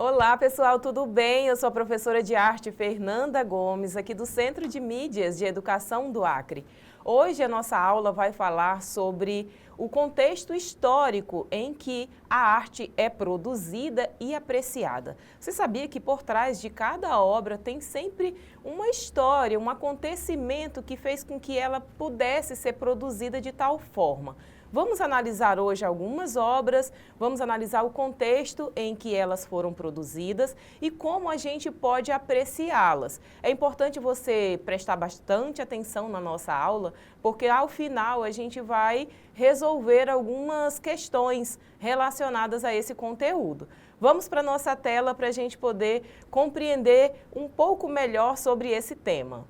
Olá, pessoal, tudo bem? Eu sou a professora de arte Fernanda Gomes, aqui do Centro de Mídias de Educação do Acre. Hoje a nossa aula vai falar sobre o contexto histórico em que a arte é produzida e apreciada. Você sabia que por trás de cada obra tem sempre uma história, um acontecimento que fez com que ela pudesse ser produzida de tal forma? Vamos analisar hoje algumas obras, vamos analisar o contexto em que elas foram produzidas e como a gente pode apreciá-las. É importante você prestar bastante atenção na nossa aula, porque ao final a gente vai resolver algumas questões relacionadas a esse conteúdo. Vamos para a nossa tela para a gente poder compreender um pouco melhor sobre esse tema.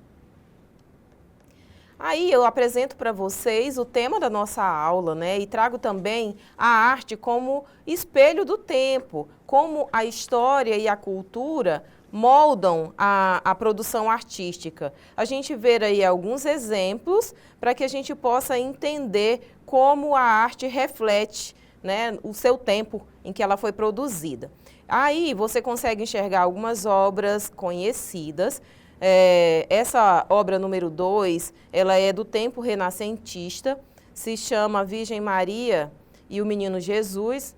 Aí eu apresento para vocês o tema da nossa aula, né? E trago também a arte como espelho do tempo, como a história e a cultura moldam a produção artística. A gente vê aí alguns exemplos para que a gente possa entender como a arte reflete, né, o seu tempo em que ela foi produzida. Aí você consegue enxergar algumas obras conhecidas. Essa obra número 2, ela é do tempo renascentista, se chama Virgem Maria e o Menino Jesus.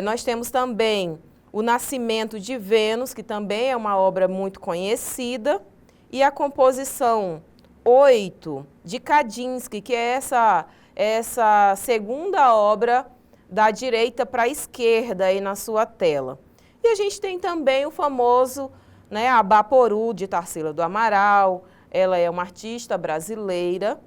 Nós temos também o Nascimento de Vênus, que também é uma obra muito conhecida, e a composição 8 de Kandinsky, que é essa segunda obra da direita para a esquerda aí na sua tela. E a gente tem também o famoso, né, a Abaporu, de Tarsila do Amaral. Ela é uma artista brasileira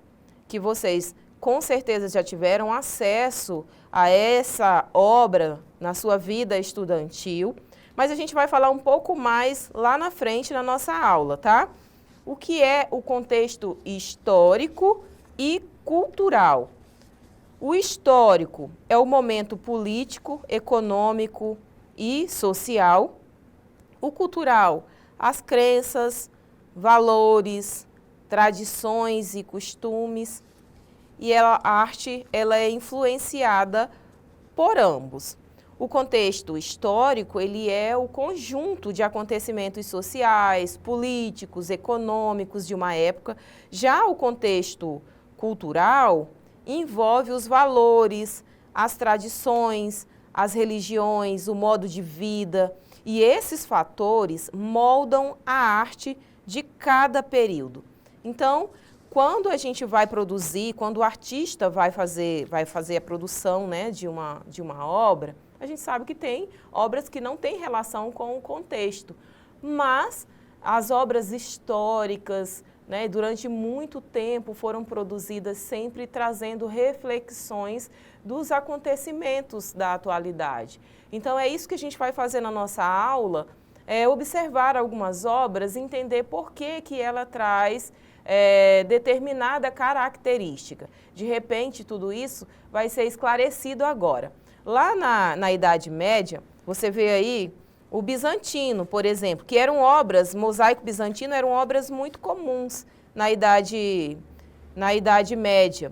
que vocês com certeza já tiveram acesso a essa obra na sua vida estudantil, mas a gente vai falar um pouco mais lá na frente na nossa aula, tá? O que é o contexto histórico e cultural? O histórico é o momento político, econômico e social. O cultural, as crenças, valores, tradições e costumes. E a arte ela é influenciada por ambos. O contexto histórico ele é o conjunto de acontecimentos sociais, políticos, econômicos de uma época. Já o contexto cultural envolve os valores, as tradições, as religiões, o modo de vida. E esses fatores moldam a arte de cada período. Então, quando a gente vai produzir, quando o artista vai fazer a produção, né, de uma obra, a gente sabe que tem obras que não têm relação com o contexto. Mas as obras históricas, né, durante muito tempo foram produzidas sempre trazendo reflexões dos acontecimentos da atualidade. Então é isso que a gente vai fazer na nossa aula, observar algumas obras, entender por que ela traz determinada característica. De repente tudo isso vai ser esclarecido agora. Lá na Idade Média, você vê aí o bizantino, por exemplo, que eram obras, mosaico bizantino eram obras muito comuns na Idade Média.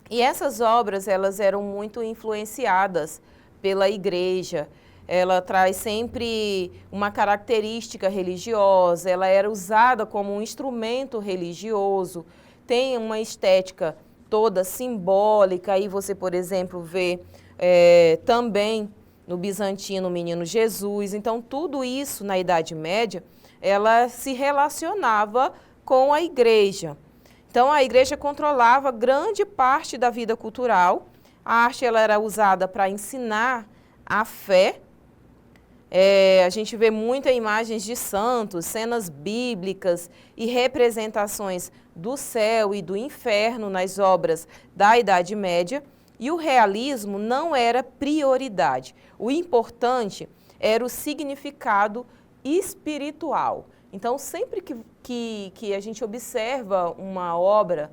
E essas obras, elas eram muito influenciadas pela igreja. Ela traz sempre uma característica religiosa, ela era usada como um instrumento religioso, tem uma estética toda simbólica. Aí você, por exemplo, vê também no bizantino o Menino Jesus. Então, tudo isso na Idade Média, ela se relacionava com a igreja. Então, a igreja controlava grande parte da vida cultural. A arte ela era usada para ensinar a fé. A gente vê muitas imagens de santos, cenas bíblicas e representações do céu e do inferno nas obras da Idade Média. E o realismo não era prioridade. O importante era o significado espiritual. Então, sempre que a gente observa uma obra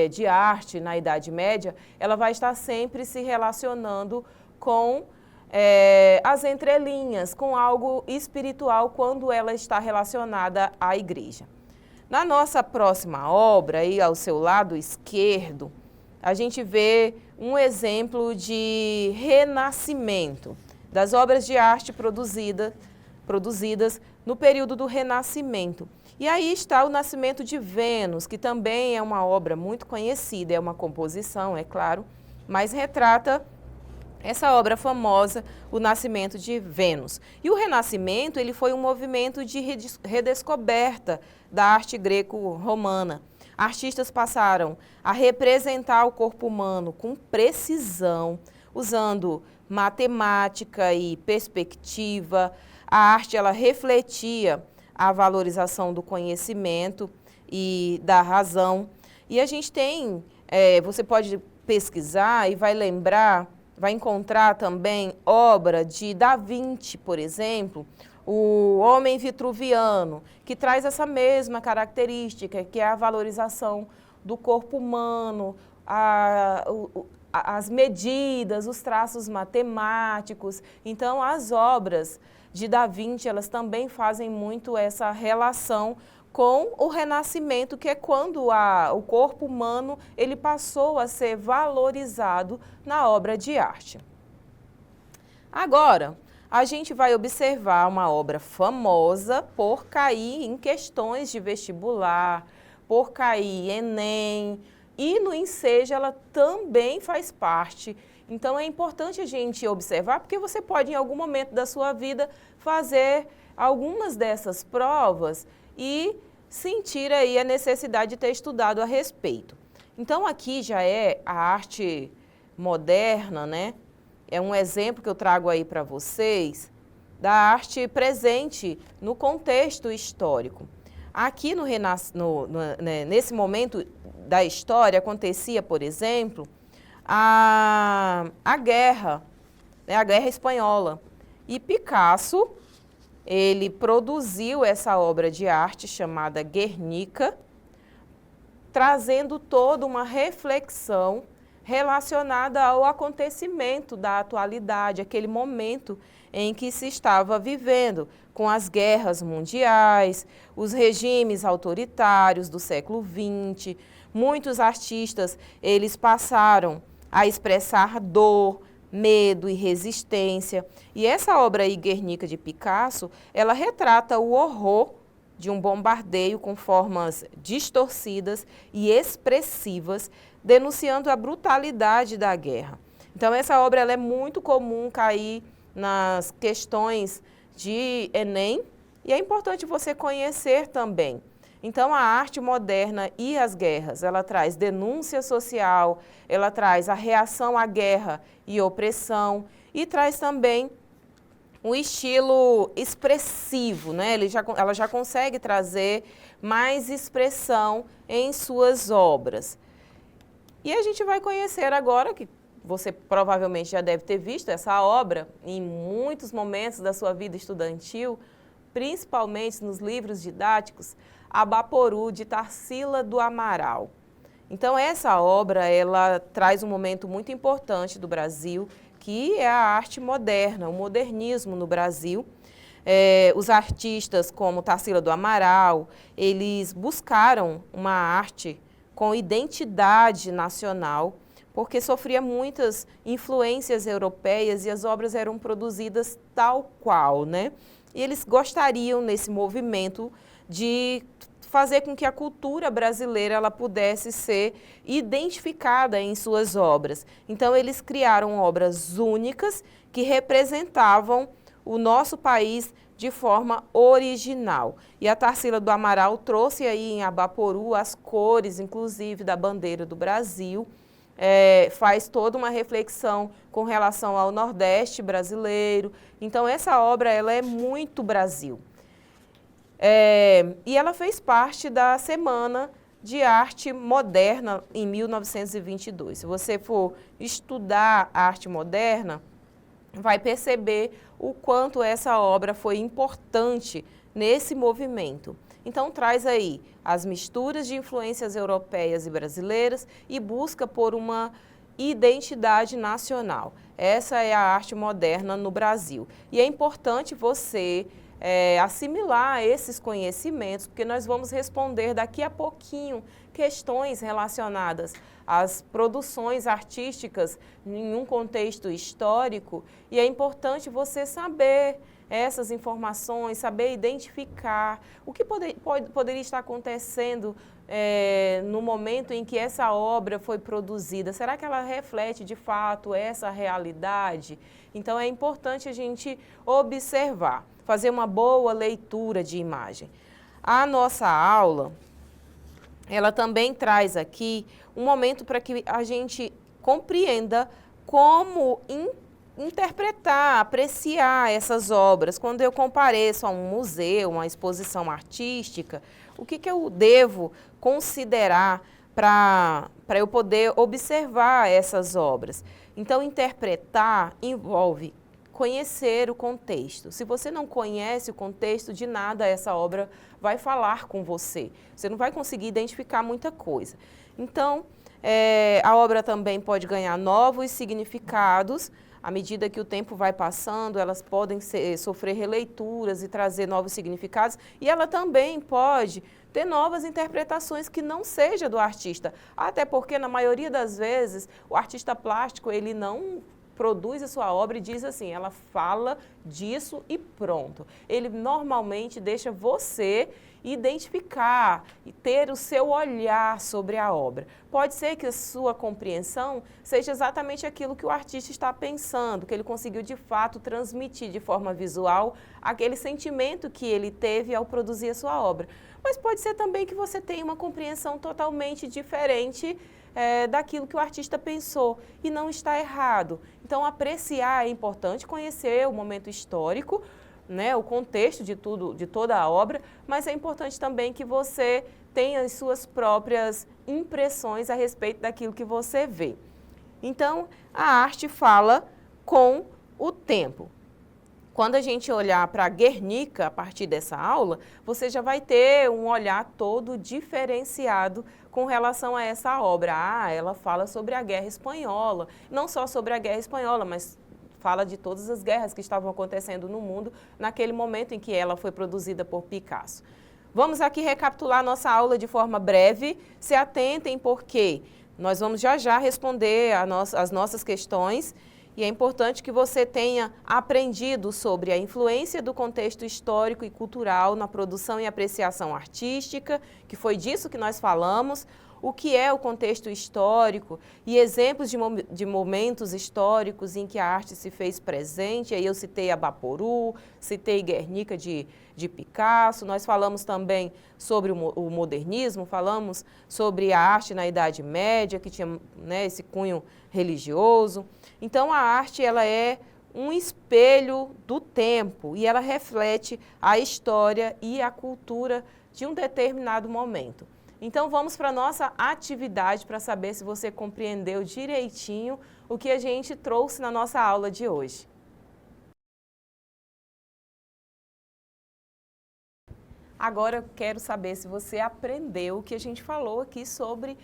de arte na Idade Média, ela vai estar sempre se relacionando com as entrelinhas, com algo espiritual quando ela está relacionada à igreja. Na nossa próxima obra, aí ao seu lado esquerdo, a gente vê um exemplo de renascimento. das obras de arte produzidas no período do Renascimento. E aí está o Nascimento de Vênus, que também é uma obra muito conhecida, é uma composição, é claro, mas retrata essa obra famosa, o Nascimento de Vênus. E o Renascimento, ele foi um movimento de redescoberta da arte greco-romana. Artistas passaram a representar o corpo humano com precisão, usando matemática e perspectiva. A arte, ela refletia a valorização do conhecimento e da razão. E a gente tem, você pode pesquisar e vai lembrar, vai encontrar também obra de Da Vinci, por exemplo, o Homem Vitruviano, que traz essa mesma característica, que é a valorização do corpo humano, as medidas, os traços matemáticos. Então, as obras de Da Vinci, elas também fazem muito essa relação com o Renascimento, que é quando o corpo humano ele passou a ser valorizado na obra de arte. Agora, a gente vai observar uma obra famosa por cair em questões de vestibular, por cair em Enem, e no Enseja ela também faz parte. Então é importante a gente observar, porque você pode em algum momento da sua vida fazer algumas dessas provas e sentir aí a necessidade de ter estudado a respeito. Então aqui já é a arte moderna, né? É um exemplo que eu trago aí para vocês da arte presente no contexto histórico. Aqui nesse momento da história acontecia, por exemplo, a guerra, né, a Guerra Espanhola. E Picasso, ele produziu essa obra de arte chamada Guernica, trazendo toda uma reflexão relacionada ao acontecimento da atualidade, aquele momento em que se estava vivendo, com as guerras mundiais, os regimes autoritários do século XX. Muitos artistas, eles passaram a expressar dor, medo e resistência. E essa obra aí, Guernica, de Picasso, ela retrata o horror de um bombardeio com formas distorcidas e expressivas, denunciando a brutalidade da guerra. Então, essa obra ela é muito comum cair nas questões de Enem, e é importante você conhecer também. Então, a arte moderna e as guerras, ela traz denúncia social, ela traz a reação à guerra e opressão, e traz também um estilo expressivo, né? Ela já consegue trazer mais expressão em suas obras. E a gente vai conhecer agora, que você provavelmente já deve ter visto essa obra em muitos momentos da sua vida estudantil, principalmente nos livros didáticos, Abaporu, de Tarsila do Amaral. Então, essa obra, ela traz um momento muito importante do Brasil, que é a arte moderna, o modernismo no Brasil. Os artistas como Tarsila do Amaral, eles buscaram uma arte com identidade nacional, porque sofria muitas influências europeias e as obras eram produzidas tal qual, né? E eles gostariam, nesse movimento, de fazer com que a cultura brasileira ela pudesse ser identificada em suas obras. Então, eles criaram obras únicas que representavam o nosso país de forma original. E a Tarsila do Amaral trouxe aí em Abaporu as cores, inclusive, da bandeira do Brasil. Faz toda uma reflexão com relação ao Nordeste brasileiro. Então, essa obra ela é muito Brasil. E ela fez parte da Semana de Arte Moderna em 1922. Se você for estudar a arte moderna, vai perceber o quanto essa obra foi importante nesse movimento. Então, traz aí as misturas de influências europeias e brasileiras e busca por uma identidade nacional. Essa é a arte moderna no Brasil. E é importante você assimilar esses conhecimentos, porque nós vamos responder daqui a pouquinho questões relacionadas às produções artísticas em um contexto histórico, e é importante você saber essas informações, saber identificar o que poderia estar acontecendo no momento em que essa obra foi produzida. Será que ela reflete de fato essa realidade? Então é importante a gente observar, fazer uma boa leitura de imagem. A nossa aula, ela também traz aqui um momento para que a gente compreenda como interpretar, apreciar essas obras. Quando eu compareço a um museu, uma exposição artística, o que eu devo considerar para eu poder observar essas obras? Então, interpretar envolve conhecer o contexto. Se você não conhece o contexto, de nada essa obra vai falar com você. Você não vai conseguir identificar muita coisa. Então, a obra também pode ganhar novos significados. À medida que o tempo vai passando, elas podem sofrer releituras e trazer novos significados. E ela também pode ter novas interpretações que não seja do artista. Até porque, na maioria das vezes, o artista plástico, ele não produz a sua obra e diz assim, ela fala disso e pronto. Ele normalmente deixa você identificar e ter o seu olhar sobre a obra. Pode ser que a sua compreensão seja exatamente aquilo que o artista está pensando, que ele conseguiu de fato transmitir de forma visual aquele sentimento que ele teve ao produzir a sua obra. Mas pode ser também que você tenha uma compreensão totalmente diferente daquilo que o artista pensou, e não está errado. Então, apreciar é importante, conhecer o momento histórico, né, o contexto de toda a obra, mas é importante também que você tenha as suas próprias impressões a respeito daquilo que você vê. Então, a arte fala com o tempo. Quando a gente olhar para Guernica, a partir dessa aula, você já vai ter um olhar todo diferenciado com relação a essa obra. Ela fala sobre a Guerra Espanhola, não só sobre a Guerra Espanhola, mas fala de todas as guerras que estavam acontecendo no mundo naquele momento em que ela foi produzida por Picasso. Vamos aqui recapitular nossa aula de forma breve. Se atentem porque nós vamos já responder as nossas questões. E é importante que você tenha aprendido sobre a influência do contexto histórico e cultural na produção e apreciação artística, que foi disso que nós falamos, o que é o contexto histórico e exemplos de momentos históricos em que a arte se fez presente. Aí eu citei a Vaporú, citei Guernica de Picasso, nós falamos também sobre o modernismo, falamos sobre a arte na Idade Média, que tinha, né, esse cunho religioso. Então, a arte ela é um espelho do tempo e ela reflete a história e a cultura de um determinado momento. Então, vamos para a nossa atividade para saber se você compreendeu direitinho o que a gente trouxe na nossa aula de hoje. Agora, eu quero saber se você aprendeu o que a gente falou aqui sobre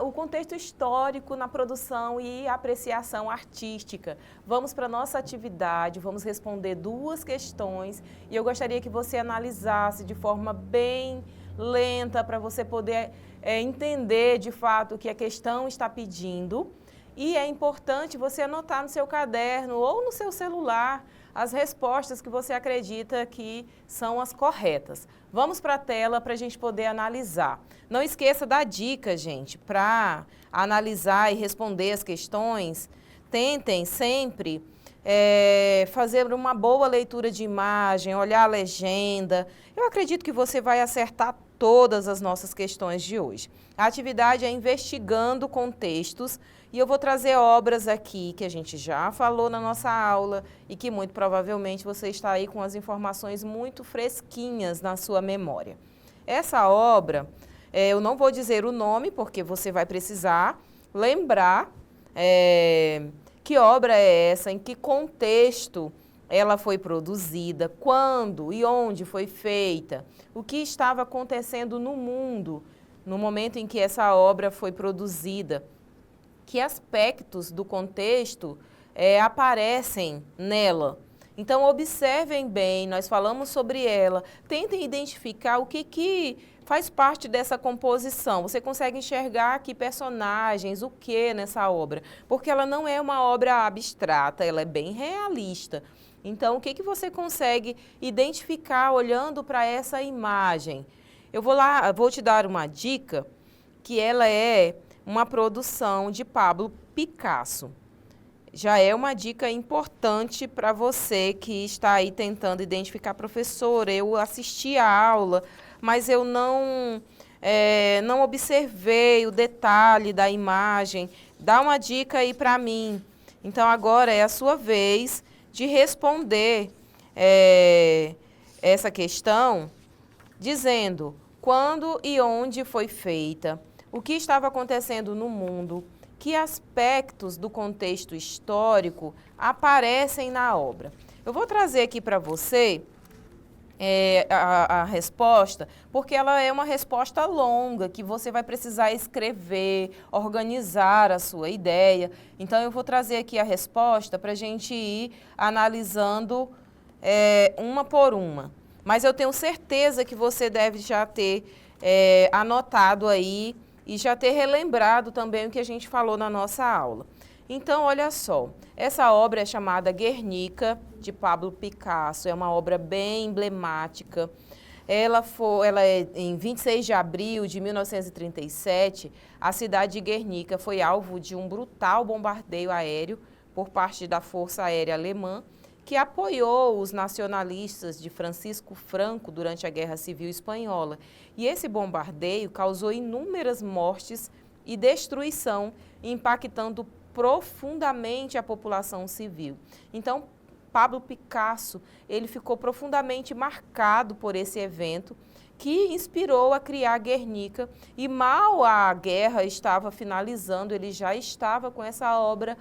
o contexto histórico na produção e apreciação artística. Vamos para a nossa atividade, vamos responder 2 questões e eu gostaria que você analisasse de forma bem lenta para você poder entender de fato o que a questão está pedindo. E é importante você anotar no seu caderno ou no seu celular as respostas que você acredita que são as corretas. Vamos para a tela para a gente poder analisar. Não esqueça da dica, gente, para analisar e responder as questões. Tentem sempre fazer uma boa leitura de imagem, olhar a legenda. Eu acredito que você vai acertar todas as nossas questões de hoje. A atividade é investigando contextos e eu vou trazer obras aqui que a gente já falou na nossa aula e que muito provavelmente você está aí com as informações muito fresquinhas na sua memória. Essa obra, eu não vou dizer o nome porque você vai precisar lembrar que obra é essa, em que contexto ela foi produzida, quando e onde foi feita, o que estava acontecendo no mundo no momento em que essa obra foi produzida, que aspectos do contexto aparecem nela. Então, observem bem, nós falamos sobre ela, tentem identificar o que faz parte dessa composição. Você consegue enxergar aqui personagens, o que nessa obra? Porque ela não é uma obra abstrata, ela é bem realista. Então, o que você consegue identificar olhando para essa imagem? Eu vou te dar uma dica, que ela é uma produção de Pablo Picasso. Já é uma dica importante para você que está aí tentando identificar. Professora, eu assisti a aula, mas eu não observei o detalhe da imagem. Dá uma dica aí para mim. Então, agora é a sua vez de responder essa questão, dizendo quando e onde foi feita, o que estava acontecendo no mundo, que aspectos do contexto histórico aparecem na obra. Eu vou trazer aqui para você a resposta, porque ela é uma resposta longa, que você vai precisar escrever, organizar a sua ideia. Então, eu vou trazer aqui a resposta para a gente ir analisando uma por uma. Mas eu tenho certeza que você deve já ter anotado aí e já ter relembrado também o que a gente falou na nossa aula. Então, olha só, essa obra é chamada Guernica, de Pablo Picasso, é uma obra bem emblemática. Ela é em 26 de abril de 1937, a cidade de Guernica foi alvo de um brutal bombardeio aéreo por parte da Força Aérea Alemã, que apoiou os nacionalistas de Francisco Franco durante a Guerra Civil Espanhola. E esse bombardeio causou inúmeras mortes e destruição, impactando profundamente a população civil. Então, Pablo Picasso, ele ficou profundamente marcado por esse evento, que inspirou a criar Guernica, e mal a guerra estava finalizando, ele já estava com essa obra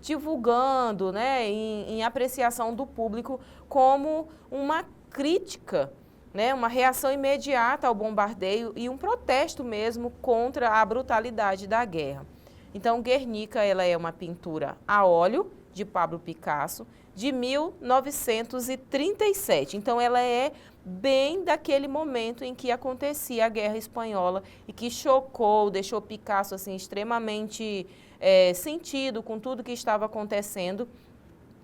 divulgando, né, em apreciação do público, como uma crítica, né, uma reação imediata ao bombardeio e um protesto mesmo contra a brutalidade da guerra. Então, Guernica, ela é uma pintura a óleo de Pablo Picasso, de 1937. Então, ela é bem daquele momento em que acontecia a Guerra Espanhola e que chocou, deixou Picasso assim, extremamente sentido com tudo que estava acontecendo.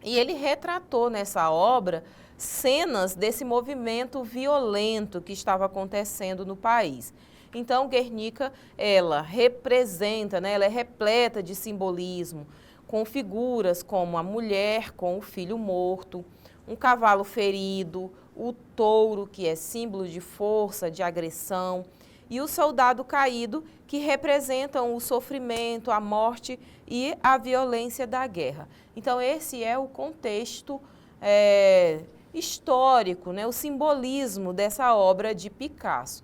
E ele retratou nessa obra cenas desse movimento violento que estava acontecendo no país. Então, Guernica, ela representa, né, ela é repleta de simbolismo, com figuras como a mulher com o filho morto, um cavalo ferido, o touro, que é símbolo de força, de agressão, e o soldado caído, que representam o sofrimento, a morte e a violência da guerra. Então, esse é o contexto histórico, né, o simbolismo dessa obra de Picasso.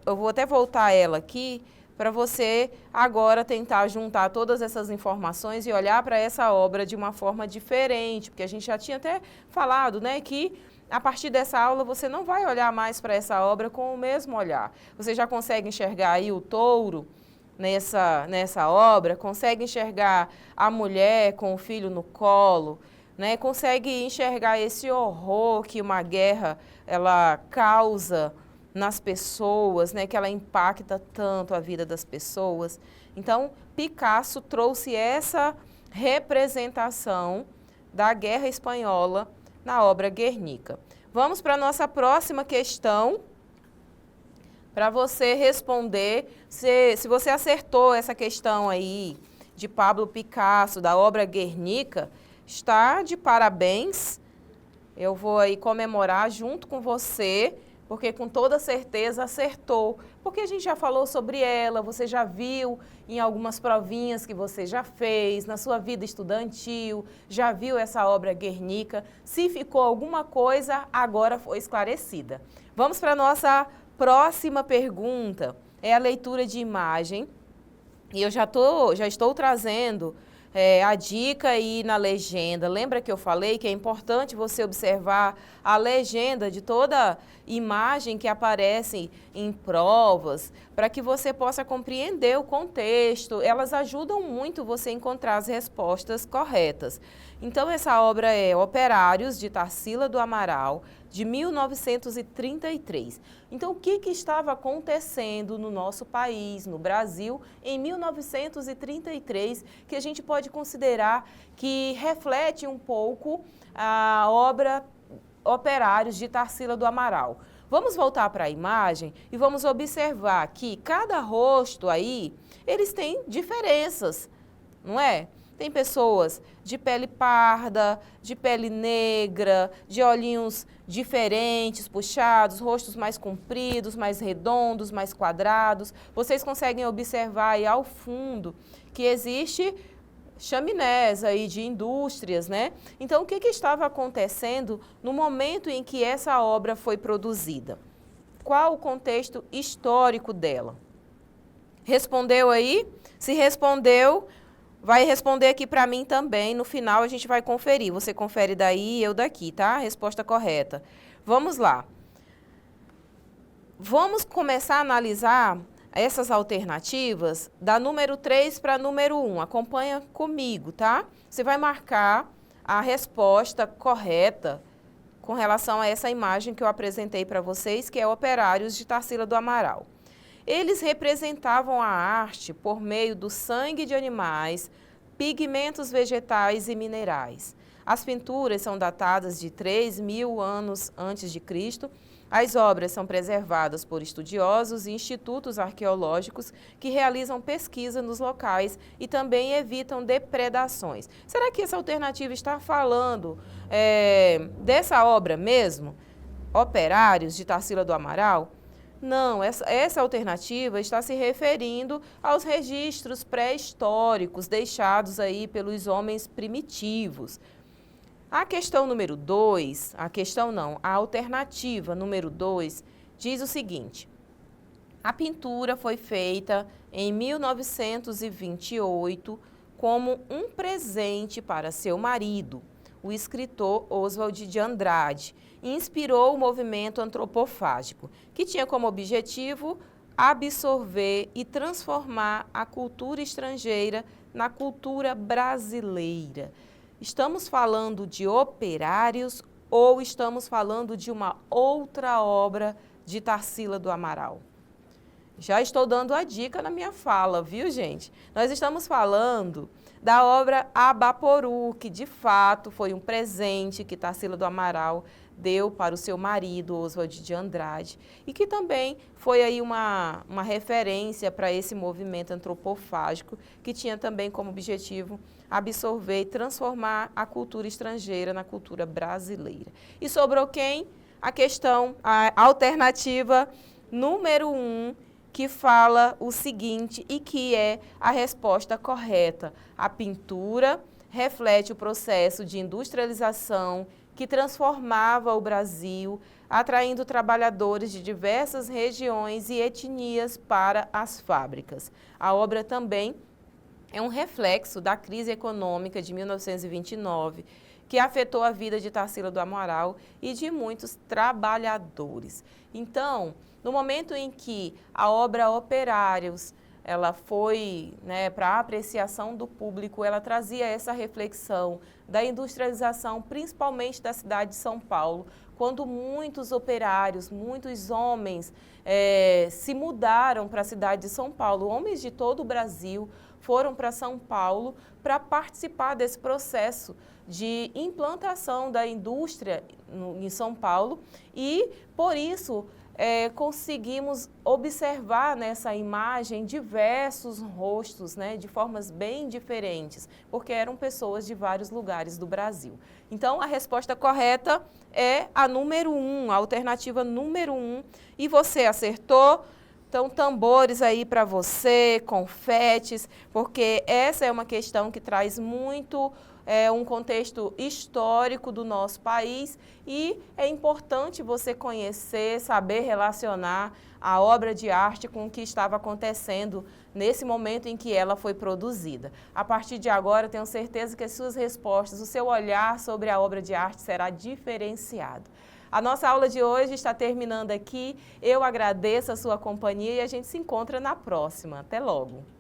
Eu vou até voltar a ela aqui, para você agora tentar juntar todas essas informações e olhar para essa obra de uma forma diferente, porque a gente já tinha até falado, né, que a partir dessa aula você não vai olhar mais para essa obra com o mesmo olhar. Você já consegue enxergar aí o touro nessa obra, consegue enxergar a mulher com o filho no colo, né, consegue enxergar esse horror que uma guerra ela causa nas pessoas, né, que ela impacta tanto a vida das pessoas. Então, Picasso trouxe essa representação da Guerra Espanhola na obra Guernica. Vamos para a nossa próxima questão, para você responder se você acertou essa questão aí de Pablo Picasso, da obra Guernica, está de parabéns. Eu vou aí comemorar junto com você, porque com toda certeza acertou, porque a gente já falou sobre ela, você já viu em algumas provinhas que você já fez, na sua vida estudantil, já viu essa obra Guernica. Se ficou alguma coisa, agora foi esclarecida. Vamos para a nossa próxima pergunta, é a leitura de imagem, e eu já estou trazendo a dica aí na legenda. Lembra que eu falei que é importante você observar a legenda de toda imagem que aparece em provas, para que você possa compreender o contexto. Elas ajudam muito você a encontrar as respostas corretas. Então, essa obra é Operários, de Tarsila do Amaral, de 1933. Então, o que estava acontecendo no nosso país, no Brasil, em 1933, que a gente pode considerar que reflete um pouco a obra Operários, de Tarsila do Amaral. Vamos voltar para a imagem e vamos observar que cada rosto aí, eles têm diferenças, não é? Tem pessoas de pele parda, de pele negra, de olhinhos diferentes, puxados, rostos mais compridos, mais redondos, mais quadrados. Vocês conseguem observar aí ao fundo que existe chaminés aí de indústrias, né? Então, o que estava acontecendo no momento em que essa obra foi produzida? Qual o contexto histórico dela? Respondeu aí? Se respondeu, vai responder aqui para mim também. No final a gente vai conferir. Você confere daí e eu daqui, tá? Resposta correta. Vamos lá. Vamos começar a analisar essas alternativas da número 3 para número 1. Acompanha comigo, tá? Você vai marcar a resposta correta com relação a essa imagem que eu apresentei para vocês, que é Operários, de Tarsila do Amaral. Eles representavam a arte por meio do sangue de animais, pigmentos vegetais e minerais. As pinturas são datadas de 3.000 anos antes de Cristo. As obras são preservadas por estudiosos e institutos arqueológicos que realizam pesquisa nos locais e também evitam depredações. Será que essa alternativa está falando dessa obra mesmo? Operários, de Tarsila do Amaral? Não, essa alternativa está se referindo aos registros pré-históricos deixados aí pelos homens primitivos. A questão número 2, a alternativa número 2 diz o seguinte: a pintura foi feita em 1928 como um presente para seu marido, o escritor Oswald de Andrade, e inspirou o movimento antropofágico, que tinha como objetivo absorver e transformar a cultura estrangeira na cultura brasileira. Estamos falando de Operários ou estamos falando de uma outra obra de Tarsila do Amaral? Já estou dando a dica na minha fala, viu, gente? Nós estamos falando da obra Abaporu, que de fato foi um presente que Tarsila do Amaral deu para o seu marido, Oswald de Andrade, e que também foi aí uma referência para esse movimento antropofágico, que tinha também como objetivo absorver e transformar a cultura estrangeira na cultura brasileira. E sobrou quem? A alternativa número 1, que fala o seguinte e que é a resposta correta. A pintura reflete o processo de industrialização que transformava o Brasil, atraindo trabalhadores de diversas regiões e etnias para as fábricas. A obra também é um reflexo da crise econômica de 1929, que afetou a vida de Tarsila do Amaral e de muitos trabalhadores. Então, no momento em que a obra Operários ela foi para a apreciação do público, ela trazia essa reflexão da industrialização, principalmente da cidade de São Paulo, quando muitos operários, muitos homens se mudaram para a cidade de São Paulo. Homens de todo o Brasil foram para São Paulo para participar desse processo de implantação da indústria em São Paulo e, por isso, conseguimos observar nessa imagem diversos rostos, de formas bem diferentes, porque eram pessoas de vários lugares do Brasil. Então, a resposta correta é a número 1, a alternativa número 1, e você acertou. Então, tambores aí para você, confetes, porque essa é uma questão que traz muito um contexto histórico do nosso país e é importante você conhecer, saber relacionar a obra de arte com o que estava acontecendo nesse momento em que ela foi produzida. A partir de agora, tenho certeza que as suas respostas, o seu olhar sobre a obra de arte será diferenciado. A nossa aula de hoje está terminando aqui. Eu agradeço a sua companhia e a gente se encontra na próxima. Até logo!